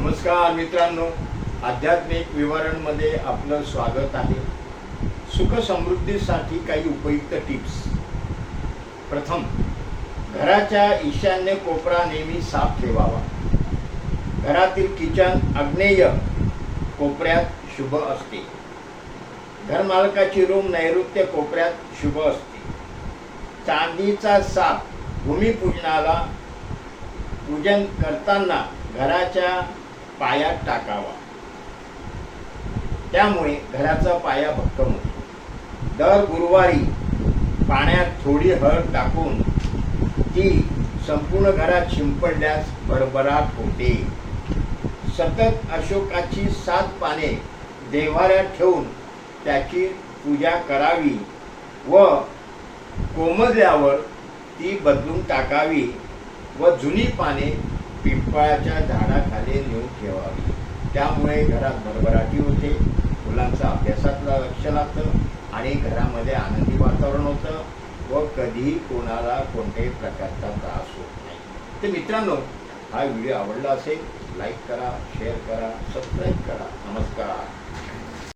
नमस्कार मित्रांनो, आध्यात्मिक विवरणमध्ये आपलं स्वागत आहे। सुख समृद्धीसाठी काही उपयुक्त टिप्स। प्रथम, घराच्या ईशान्य कोपरा नेहमी साफ ठेवावा। घरातील किचन आग्नेय कोपऱ्यात शुभ असते। घरमालकाची रूम नैऋत्य कोपऱ्यात शुभ असते। चांदीचा साप भूमिपूजनाला पूजन करताना घराच्या पायात टाकावा, त्यामुळे घराचा पाया भक्कम होतो। दर गुरुवारी पाण्यात थोडी हळद टाकून ती संपूर्ण घरात शिंपडल्यास भरभराट होते। सतत अशोकाची 7 पाने देव्हाऱ्यात ठेवून त्याची पूजा करावी व कोमजल्यावर ती बदलून टाकावी व जुनी पाने पिंपळाच्या झाडाखाली नेऊन ठेवावी। त्यामुळे घरात भरभराटी होते, मुलांचा अभ्यासातलं लक्ष लागतं आणि घरामध्ये आनंदी वातावरण होतं व कधीही कोणाला कोणत्याही प्रकारचा त्रास होत नाही। तर मित्रांनो, हा व्हिडिओ आवडला असेल लाईक करा, शेअर करा, सबस्क्राईब करा। नमस्कार।